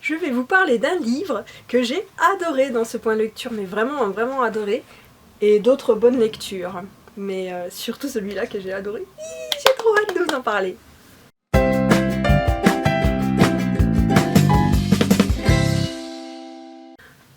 je vais vous parler d'un livre que j'ai adoré dans ce point de lecture, mais vraiment, vraiment adoré, et d'autres bonnes lectures. Mais surtout celui-là que j'ai adoré. J'ai trop hâte de vous en parler.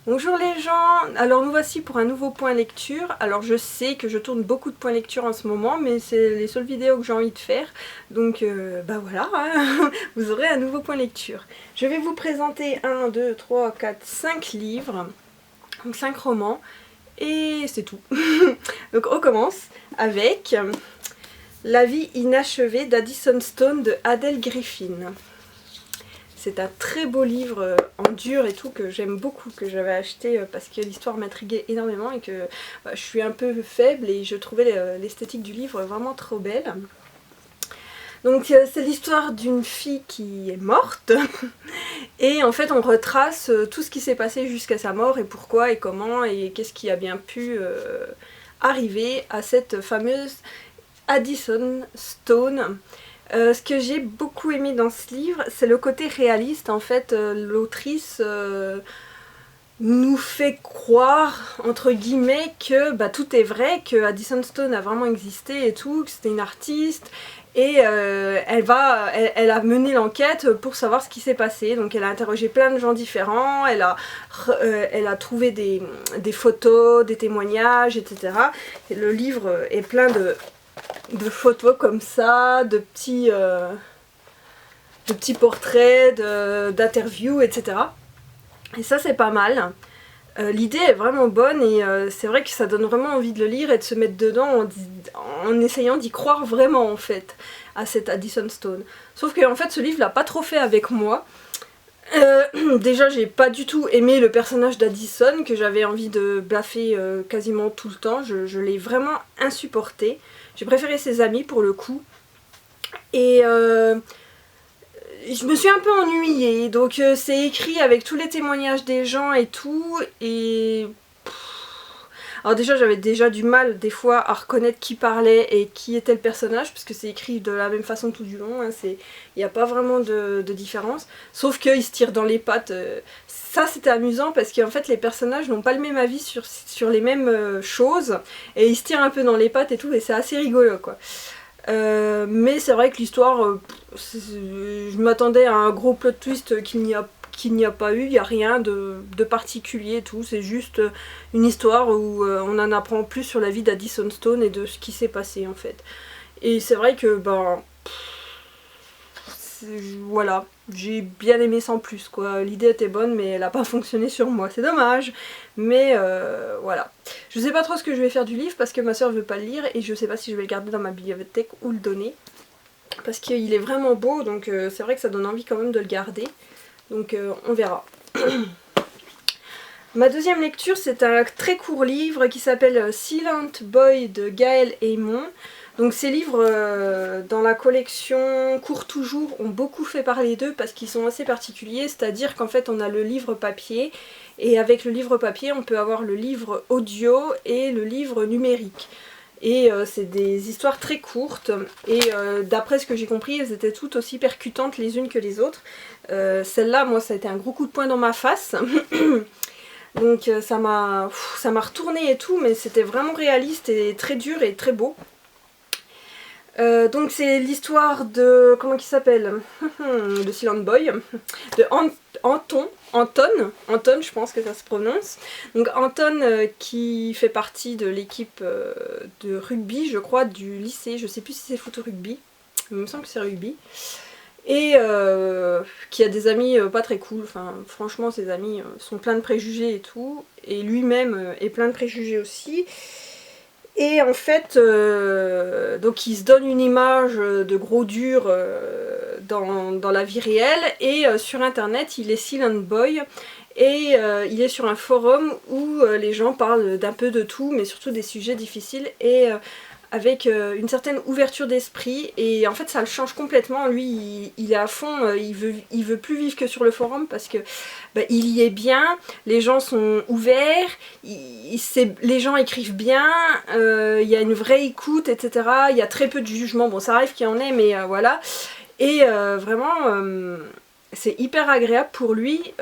Bonjour les gens, alors nous voici pour un nouveau point lecture. Alors je sais que je tourne beaucoup de points lecture en ce moment, mais c'est les seules vidéos que j'ai envie de faire. Donc bah voilà, hein, vous aurez un nouveau point lecture. Je vais vous présenter 1, 2, 3, 4, 5 livres, donc 5 romans, et c'est tout. Donc on commence avec La vie inachevée d'Addison Stone de Adele Griffin. C'est un très beau livre en dur et tout que j'aime beaucoup, que j'avais acheté parce que l'histoire m'intriguait énormément et que je suis un peu faible et je trouvais l'esthétique du livre vraiment trop belle. Donc c'est l'histoire d'une fille qui est morte et en fait on retrace tout ce qui s'est passé jusqu'à sa mort et pourquoi et comment et qu'est-ce qui a bien pu arriver à cette fameuse Addison Stone. Ce que j'ai beaucoup aimé dans ce livre, c'est le côté réaliste. En fait, l'autrice nous fait croire, entre guillemets, que tout est vrai, que Addison Stone a vraiment existé et tout, que c'était une artiste. Et elle a mené l'enquête pour savoir ce qui s'est passé. Donc elle a interrogé plein de gens différents, elle a trouvé des photos, des témoignages, etc. Et le livre est plein de photos comme ça, de petits portraits, d'interviews, etc. Et ça c'est pas mal. L'idée est vraiment bonne et c'est vrai que ça donne vraiment envie de le lire et de se mettre dedans en essayant d'y croire vraiment en fait à cette Addison Stone. Sauf que en fait ce livre l'a pas trop fait avec moi. Déjà j'ai pas du tout aimé le personnage d'Addison que j'avais envie de blaffer quasiment tout le temps, je l'ai vraiment insupporté. J'ai préféré ses amis pour le coup. Et je me suis un peu ennuyée. Donc c'est écrit avec tous les témoignages des gens et tout. Et alors déjà j'avais déjà du mal des fois à reconnaître qui parlait et qui était le personnage. Parce que c'est écrit de la même façon tout du long. Hein. Il n'y a pas vraiment de différence. Sauf qu'ils se tirent dans les pattes. Ça c'était amusant parce qu'en fait les personnages n'ont pas le même avis sur les mêmes choses. Et ils se tirent un peu dans les pattes et tout. Et c'est assez rigolo quoi. Mais c'est vrai que l'histoire, je m'attendais à un gros plot twist qu'il n'y a pas eu, il n'y a rien de particulier et tout, c'est juste une histoire où on en apprend plus sur la vie d'Addison Stone et de ce qui s'est passé en fait. Et c'est vrai que voilà, j'ai bien aimé sans plus quoi, l'idée était bonne mais elle n'a pas fonctionné sur moi, c'est dommage, mais voilà. Je sais pas trop ce que je vais faire du livre parce que ma soeur veut pas le lire et je sais pas si je vais le garder dans ma bibliothèque ou le donner. Parce qu'il est vraiment beau donc c'est vrai que ça donne envie quand même de le garder. Donc on verra. Ma deuxième lecture c'est un très court livre qui s'appelle Silent Boy de Gaël Aymon. Donc ces livres dans la collection Cours Toujours ont beaucoup fait parler d'eux parce qu'ils sont assez particuliers, c'est-à-dire qu'en fait on a le livre papier et avec le livre papier on peut avoir le livre audio et le livre numérique. Et c'est des histoires très courtes et d'après ce que j'ai compris elles étaient toutes aussi percutantes les unes que les autres. Celle-là moi ça a été un gros coup de poing dans ma face. Donc ça m'a retourné et tout mais c'était vraiment réaliste et très dur et très beau. Donc c'est l'histoire de, comment il s'appelle de Silent Boy, de Anton je pense que ça se prononce. Donc Anton qui fait partie de l'équipe de rugby je crois du lycée, je sais plus si c'est foot ou rugby, il me semble que c'est rugby. Et qui a des amis pas très cool, enfin franchement ses amis sont pleins de préjugés et tout, et lui-même est plein de préjugés aussi. Et en fait, donc il se donne une image de gros dur dans la vie réelle et sur internet il est Silent Boy et il est sur un forum où les gens parlent d'un peu de tout mais surtout des sujets difficiles et avec une certaine ouverture d'esprit et en fait ça le change complètement. Lui il est à fond, il veut plus vivre que sur le forum parce que il y est bien, les gens sont ouverts, les gens écrivent bien, il y a une vraie écoute, etc. Il y a très peu de jugement, bon ça arrive qu'il y en ait mais voilà. Et vraiment c'est hyper agréable pour lui,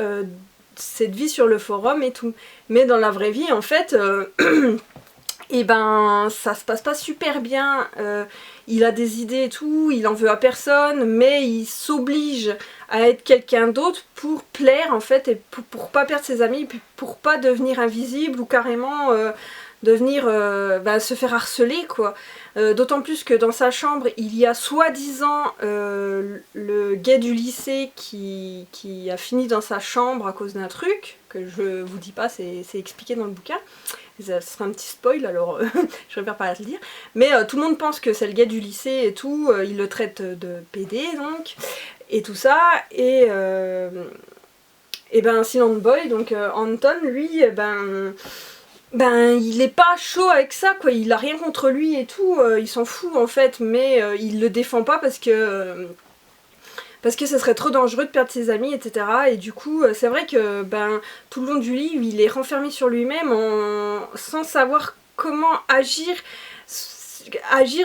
cette vie sur le forum et tout. Mais dans la vraie vie, en fait, et ben ça se passe pas super bien. Il a des idées et tout, il en veut à personne, mais il s'oblige à être quelqu'un d'autre pour plaire en fait, et pour pas perdre ses amis, puis pour pas devenir invisible ou carrément devenir se faire harceler quoi. D'autant plus que dans sa chambre il y a soi-disant le gay du lycée qui a fini dans sa chambre à cause d'un truc que je vous dis pas, c'est expliqué dans le bouquin. Ce sera un petit spoil, alors je préfère pas à te le dire. Mais tout le monde pense que c'est le gars du lycée et tout, il le traite de PD donc, et tout ça, et ben Silent Boy, donc Anton, lui, il est pas chaud avec ça quoi, il a rien contre lui et tout, il s'en fout en fait, mais il le défend pas parce que ce serait trop dangereux de perdre ses amis, etc. Et du coup, c'est vrai que tout le long du livre, il est renfermé sur lui-même sans savoir comment agir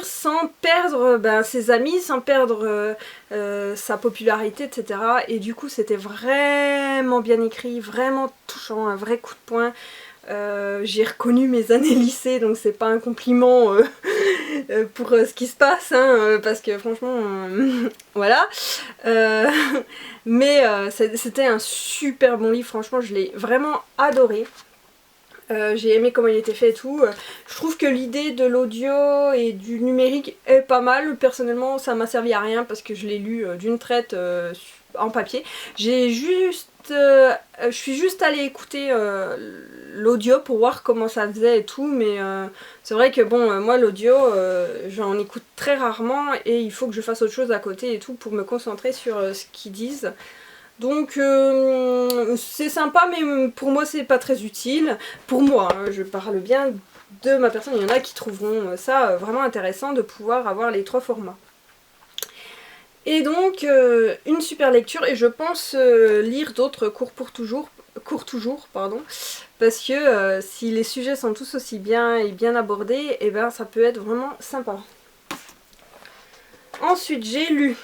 sans perdre ses amis, sans perdre sa popularité, etc. Et du coup, c'était vraiment bien écrit, vraiment touchant, un vrai coup de poing. J'ai reconnu mes années lycée, donc c'est pas un compliment pour ce qui se passe, hein, parce que franchement, voilà. Mais c'était un super bon livre, franchement, je l'ai vraiment adoré. J'ai aimé comment il était fait et tout. Je trouve que l'idée de l'audio et du numérique est pas mal. Personnellement, ça m'a servi à rien parce que je l'ai lu d'une traite en papier. Je suis juste allée écouter l'audio pour voir comment ça faisait et tout, mais c'est vrai que bon, moi l'audio, j'en écoute très rarement et il faut que je fasse autre chose à côté et tout pour me concentrer sur ce qu'ils disent. Donc c'est sympa, mais pour moi c'est pas très utile. Pour moi, hein, je parle bien de ma personne, il y en a qui trouveront ça vraiment intéressant de pouvoir avoir les 3 formats. Et donc une super lecture, et je pense lire d'autres cours toujours, pardon, parce que si les sujets sont tous aussi bien et bien abordés, et ben ça peut être vraiment sympa. Ensuite j'ai lu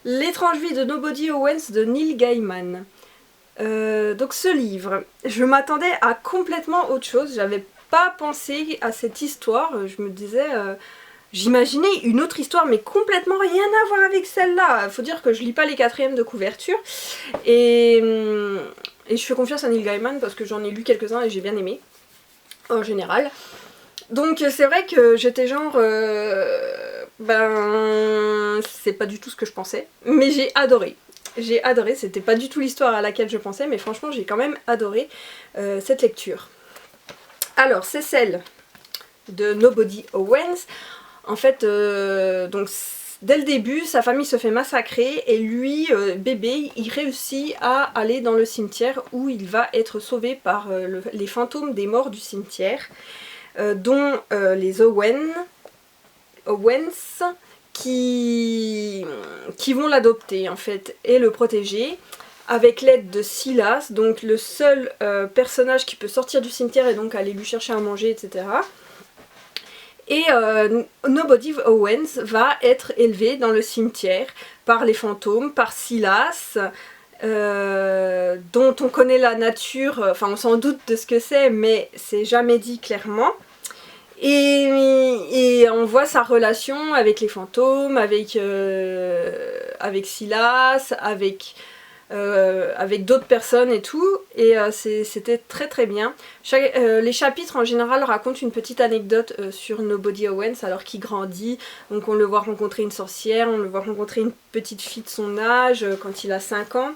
L'étrange vie de Nobody Owens de Neil Gaiman. Donc ce livre, je m'attendais à complètement autre chose, j'avais pas pensé à cette histoire, je me disais, j'imaginais une autre histoire mais complètement rien à voir avec celle-là. Faut dire que je lis pas les 4e de couverture, et je fais confiance à Neil Gaiman parce que j'en ai lu quelques-uns et j'ai bien aimé, en général. Donc c'est vrai que j'étais genre... c'est pas du tout ce que je pensais, mais j'ai adoré. J'ai adoré, c'était pas du tout l'histoire à laquelle je pensais, mais franchement j'ai quand même adoré cette lecture. Alors c'est celle de Nobody Owens. En fait, donc dès le début, sa famille se fait massacrer et lui, bébé, il réussit à aller dans le cimetière où il va être sauvé par les fantômes des morts du cimetière. Dont les Owens qui vont l'adopter en fait et le protéger avec l'aide de Silas, donc le seul personnage qui peut sortir du cimetière et donc aller lui chercher à manger, etc. Et Nobody Owens va être élevé dans le cimetière par les fantômes, par Silas, dont on connaît la nature, enfin on s'en doute de ce que c'est, mais c'est jamais dit clairement. Et on voit sa relation avec les fantômes, avec Silas, avec d'autres personnes et tout, et c'était très très bien. Les chapitres en général racontent une petite anecdote sur Nobody Owens alors qu'il grandit. Donc on le voit rencontrer une sorcière, on le voit rencontrer une petite fille de son âge quand il a 5 ans.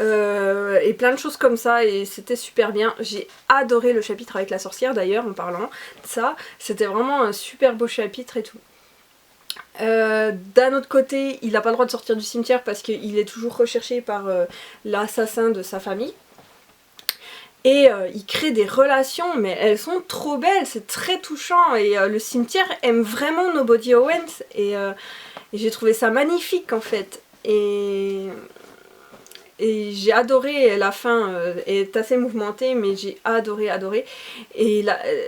Et plein de choses comme ça, et c'était super bien. J'ai adoré le chapitre avec la sorcière d'ailleurs, en parlant de ça. C'était vraiment un super beau chapitre et tout. D'un autre côté, il n'a pas le droit de sortir du cimetière parce qu'il est toujours recherché par l'assassin de sa famille. Et il crée des relations, mais elles sont trop belles, c'est très touchant. Et le cimetière aime vraiment Nobody Owens, et j'ai trouvé ça magnifique en fait. Et j'ai adoré, la fin est assez mouvementée, mais j'ai adoré. Et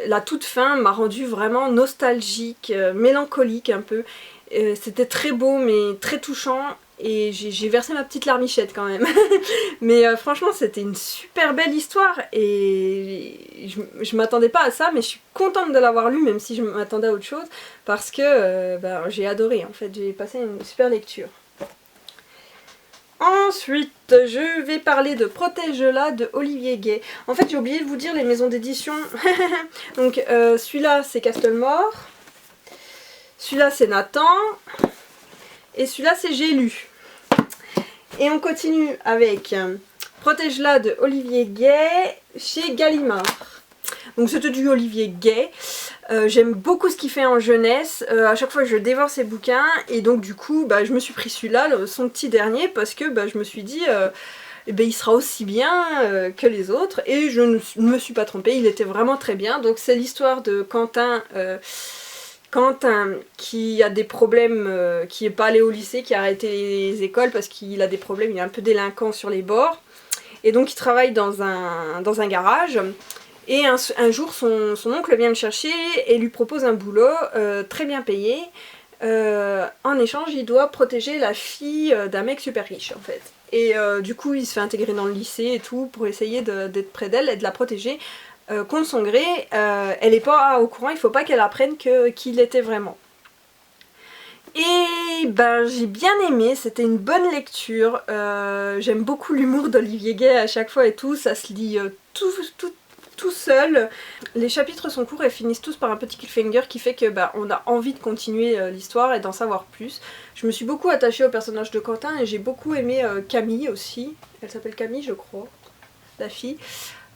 la toute fin m'a rendue vraiment nostalgique, mélancolique un peu. C'était très beau, mais très touchant. et j'ai versé ma petite larmichette quand même. Mais franchement c'était une super belle histoire et je m'attendais pas à ça, mais je suis contente de l'avoir lu même si je m'attendais à autre chose parce que j'ai adoré en fait, j'ai passé une super lecture. Ensuite, je vais parler de Protège-la de Olivier Gay. En fait, j'ai oublié de vous dire les maisons d'édition. Donc, celui-là, c'est Castlemore. Celui-là, c'est Nathan. Et celui-là, c'est J'ai lu. Et on continue avec Protège-la de Olivier Gay chez Gallimard. Donc c'était du Olivier Gay. J'aime beaucoup ce qu'il fait en jeunesse. À chaque fois je dévore ses bouquins. Et donc du coup je me suis pris celui-là, son petit dernier, parce que je me suis dit il sera aussi bien que les autres. Et je ne me suis pas trompée, il était vraiment très bien. Donc c'est l'histoire de Quentin qui a des problèmes, qui n'est pas allé au lycée, qui a arrêté les écoles parce qu'il a des problèmes, il est un peu délinquant sur les bords. Et donc il travaille dans un garage. Et un jour, son oncle vient le chercher et lui propose un boulot très bien payé. En échange, il doit protéger la fille d'un mec super riche, en fait. Et du coup, il se fait intégrer dans le lycée et tout pour essayer d'être près d'elle et de la protéger. Contre son gré, elle n'est pas au courant, il ne faut pas qu'elle apprenne qu'il était vraiment. Et j'ai bien aimé, c'était une bonne lecture. J'aime beaucoup l'humour d'Olivier Gay à chaque fois et tout, ça se lit tout seul. Les chapitres sont courts et finissent tous par un petit cliffhanger qui fait que on a envie de continuer l'histoire et d'en savoir plus. Je me suis beaucoup attachée au personnage de Quentin et j'ai beaucoup aimé Camille aussi. Elle s'appelle Camille je crois, la fille.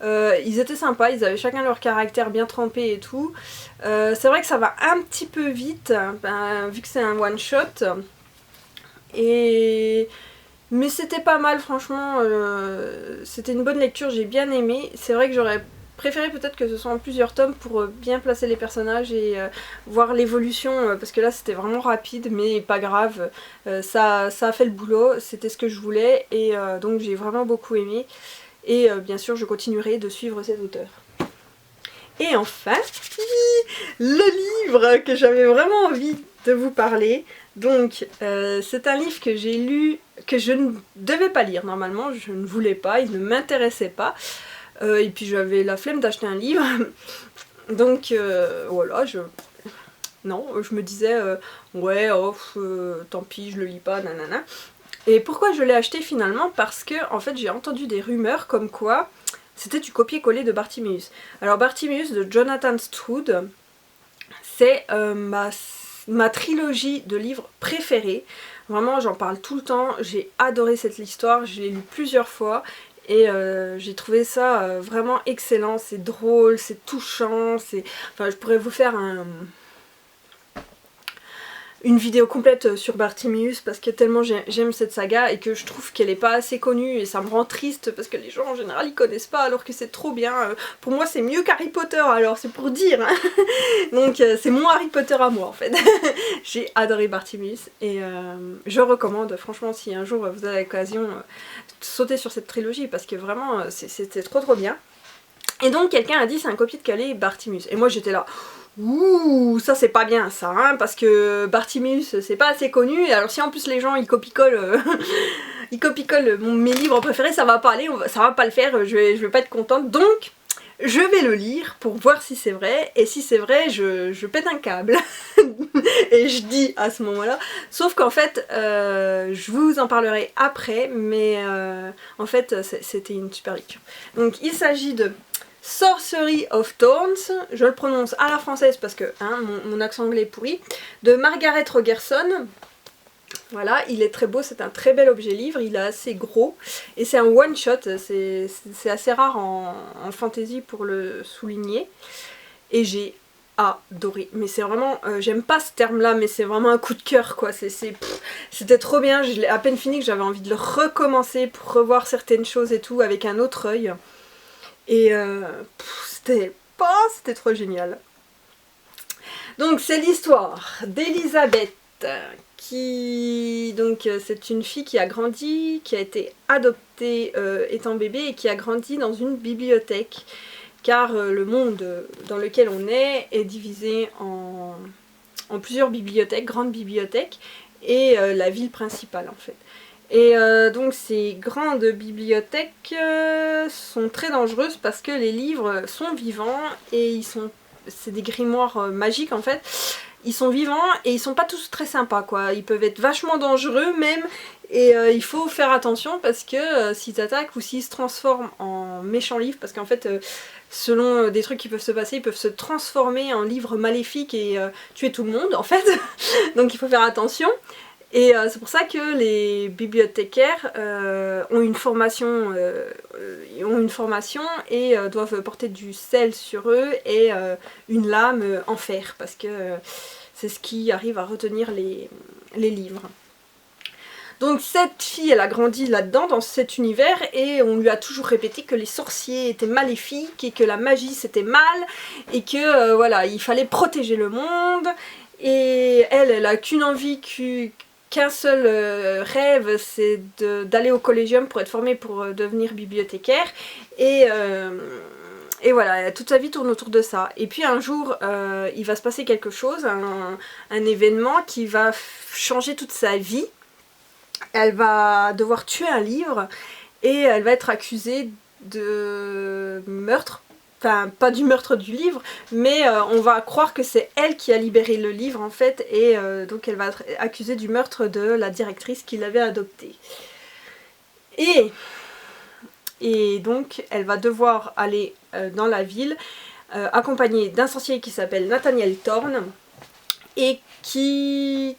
Ils étaient sympas, ils avaient chacun leur caractère bien trempé et tout. C'est vrai que ça va un petit peu vite, vu que c'est un one shot. Mais c'était pas mal franchement, c'était une bonne lecture, j'ai bien aimé. C'est vrai que j'aurais préféré peut-être que ce soit en plusieurs tomes pour bien placer les personnages et voir l'évolution, parce que là c'était vraiment rapide, mais pas grave, ça a fait le boulot, c'était ce que je voulais, et donc j'ai vraiment beaucoup aimé. Et bien sûr je continuerai de suivre cet auteur. Et enfin, le livre que j'avais vraiment envie de vous parler. Donc c'est un livre que j'ai lu, que je ne devais pas lire normalement, je ne voulais pas, il ne m'intéressait pas. Et puis j'avais la flemme d'acheter un livre. Donc voilà, je me disais ouais, tant pis, je le lis pas, nanana. Et pourquoi je l'ai acheté finalement? Parce que en fait j'ai entendu des rumeurs comme quoi c'était du copier-coller de Bartiméus. Alors Bartiméus de Jonathan Stroud, c'est ma trilogie de livres préférée. Vraiment j'en parle tout le temps, j'ai adoré cette histoire, je l'ai lu plusieurs fois. Et j'ai trouvé ça vraiment excellent, c'est drôle, c'est touchant, enfin je pourrais vous faire une vidéo complète sur Bartiméus parce que tellement j'aime cette saga et que je trouve qu'elle n'est pas assez connue et ça me rend triste parce que les gens en général ils connaissent pas alors que c'est trop bien. Pour moi c'est mieux qu'Harry Potter, alors c'est pour dire hein. Donc c'est mon Harry Potter à moi en fait. J'ai adoré Bartiméus et je recommande franchement si un jour vous avez l'occasion sauter sur cette trilogie parce que vraiment c'était trop bien. Et donc quelqu'un a dit c'est un copier-coller Bartiméus et moi j'étais là ouh, ça c'est pas bien ça, hein, parce que Bartiméus c'est pas assez connu, et alors si en plus les gens ils copie-collent ils copie-collent mes livres préférés, ça va pas aller, ça va pas le faire, je vais pas être contente, donc je vais le lire pour voir si c'est vrai, et si c'est vrai je pète un câble et je dis à ce moment là, sauf qu'en fait je vous en parlerai après, mais en fait c'était une super lecture. Donc il s'agit de Sorcery of Thorns, je le prononce à la française parce que hein, mon accent anglais est pourri, de Margaret Rogerson. Voilà, il est très beau, c'est un très bel objet livre, il est assez gros et c'est un one shot, c'est assez rare en fantasy pour le souligner. Et j'ai adoré, mais c'est vraiment, j'aime pas ce terme là, mais c'est vraiment un coup de cœur quoi, c'était trop bien, je l'ai à peine fini que j'avais envie de le recommencer pour revoir certaines choses et tout avec un autre œil. Et c'était trop génial. Donc c'est l'histoire d'Elisabeth qui, donc c'est une fille qui a grandi, qui a été adoptée étant bébé et qui a grandi dans une bibliothèque, car le monde dans lequel on est divisé en plusieurs bibliothèques, grandes bibliothèques, et la ville principale en fait. Et donc ces grandes bibliothèques sont très dangereuses parce que les livres sont vivants et c'est des grimoires magiques en fait. Ils sont vivants et ils sont pas tous très sympas quoi. Ils peuvent être vachement dangereux même et il faut faire attention parce que s'ils attaquent ou s'ils se transforment en méchants livres, parce qu'en fait selon des trucs qui peuvent se passer, ils peuvent se transformer en livres maléfiques et tuer tout le monde en fait. Donc il faut faire attention. Et c'est pour ça que les bibliothécaires ont une formation et doivent porter du sel sur eux et une lame en fer, parce que c'est ce qui arrive à retenir les livres. Donc cette fille, elle a grandi là-dedans, dans cet univers, et on lui a toujours répété que les sorciers étaient maléfiques, et que la magie c'était mal, et que voilà, il fallait protéger le monde, et elle a qu'une envie, qu'un seul rêve, c'est d'aller au collégium pour être formée pour devenir bibliothécaire, et voilà, toute sa vie tourne autour de ça. Et puis un jour, il va se passer quelque chose, un événement qui va changer toute sa vie. Elle va devoir tuer un livre et elle va être accusée de meurtre. Enfin, pas du meurtre du livre, mais on va croire que c'est elle qui a libéré le livre en fait, et donc elle va être accusée du meurtre de la directrice qui l'avait adopté. Et donc elle va devoir aller dans la ville accompagnée d'un sorcier qui s'appelle Nathaniel Thorne et qui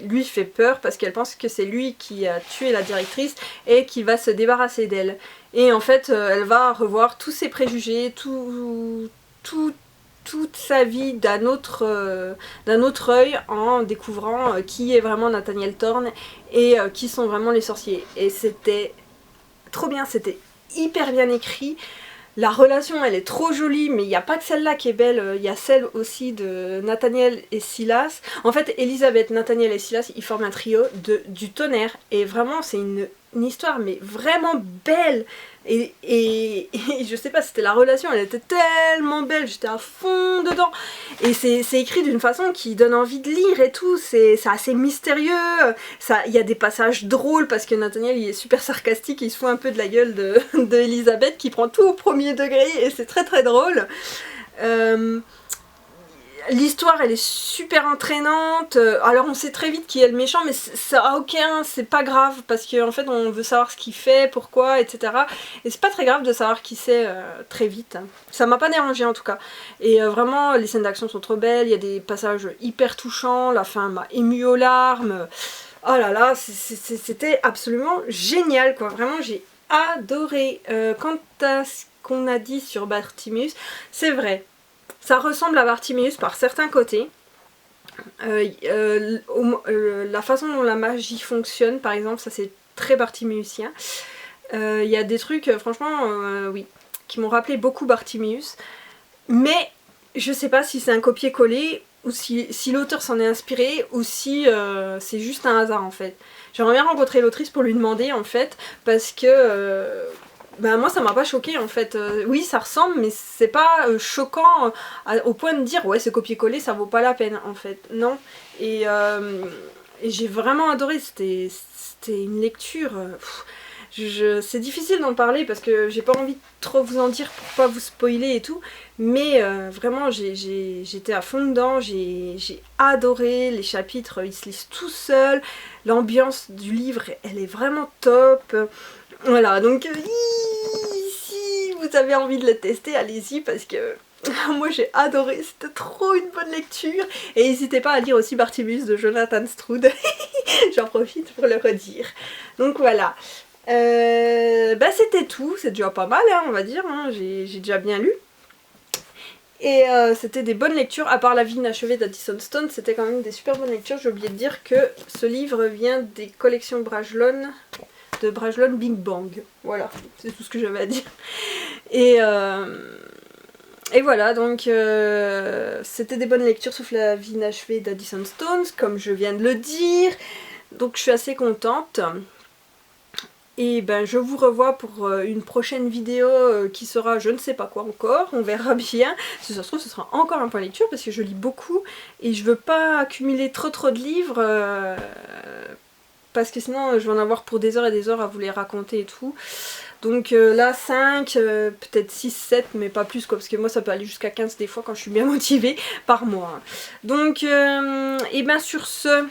lui fait peur parce qu'elle pense que c'est lui qui a tué la directrice et qui va se débarrasser d'elle. Et en fait, elle va revoir tous ses préjugés, toute sa vie d'un autre œil en découvrant qui est vraiment Nathaniel Thorne et qui sont vraiment les sorciers. Et c'était trop bien, c'était hyper bien écrit. La relation elle est trop jolie, mais il n'y a pas que celle-là qui est belle, il y a celle aussi de Nathaniel et Silas. En fait, Elisabeth, Nathaniel et Silas, ils forment un trio du tonnerre, et vraiment c'est une histoire mais vraiment belle. Et je sais pas, c'était la relation, elle était tellement belle, j'étais à fond dedans. Et c'est écrit d'une façon qui donne envie de lire et tout, c'est assez mystérieux. Il y a des passages drôles parce que Nathaniel il est super sarcastique, il se fout un peu de la gueule de Elisabeth qui prend tout au premier degré et c'est très très drôle. L'histoire elle est super entraînante, alors on sait très vite qui est le méchant, mais ça a aucun, c'est pas grave parce qu'en fait on veut savoir ce qu'il fait, pourquoi, etc. Et c'est pas très grave de savoir qui c'est très vite. Ça m'a pas dérangé en tout cas. Et vraiment les scènes d'action sont trop belles, il y a des passages hyper touchants, la fin m'a émue aux larmes. Oh là là, c'était absolument génial quoi, vraiment j'ai adoré. Quant à ce qu'on a dit sur Bartiméus, c'est vrai. Ça ressemble à Bartiméus par certains côtés. La façon dont la magie fonctionne, par exemple, ça c'est très bartiméusien. Il y a des trucs, franchement, oui, qui m'ont rappelé beaucoup Bartiméus. Mais je sais pas si c'est un copier-coller, ou si l'auteur s'en est inspiré, ou si c'est juste un hasard en fait. J'aimerais bien rencontrer l'autrice pour lui demander en fait, parce que... ben moi ça m'a pas choqué en fait, oui ça ressemble mais c'est pas choquant au point de dire ouais c'est copier-coller ça vaut pas la peine en fait, non. Et j'ai vraiment adoré, c'était une lecture, c'est difficile d'en parler parce que j'ai pas envie de trop vous en dire pour pas vous spoiler et tout, mais vraiment j'étais à fond dedans, j'ai adoré, les chapitres ils se lisent tout seuls, l'ambiance du livre elle est vraiment top. Voilà, donc si vous avez envie de le tester, allez-y parce que moi j'ai adoré, c'était trop une bonne lecture. Et n'hésitez pas à lire aussi Bartiméus de Jonathan Stroud, j'en profite pour le redire. Donc voilà, bah c'était tout, c'est déjà pas mal hein, on va dire, hein. J'ai déjà bien lu. Et c'était des bonnes lectures, à part La vie inachevée d'Addison Stone, c'était quand même des super bonnes lectures. J'ai oublié de dire que ce livre vient des collections Bragelonne, de Bragelonne Big Bang. Voilà, c'est tout ce que j'avais à dire. Et voilà, donc c'était des bonnes lectures sauf La vie inachevée d'Addison Stone, comme je viens de le dire. Donc je suis assez contente. Et ben je vous revois pour une prochaine vidéo qui sera je ne sais pas quoi encore, on verra bien. Si ça se trouve ce sera encore un point lecture parce que je lis beaucoup et je veux pas accumuler trop de livres parce que sinon je vais en avoir pour des heures et des heures à vous les raconter et tout. Donc là 5, peut-être 6, 7, mais pas plus quoi, parce que moi ça peut aller jusqu'à 15 des fois quand je suis bien motivée par mois. Donc et bien sur ce,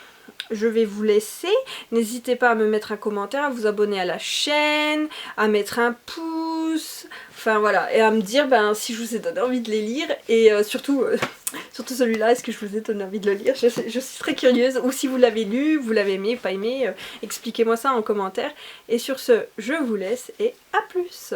je vais vous laisser. N'hésitez pas à me mettre un commentaire, à vous abonner à la chaîne, à mettre un pouce, enfin voilà, et à me dire si je vous ai donné envie de les lire, et surtout celui-là, est-ce que je vous ai donné envie de le lire? Je suis très curieuse, ou si vous l'avez lu, vous l'avez aimé, pas aimé, expliquez-moi ça en commentaire. Et sur ce, je vous laisse et à plus!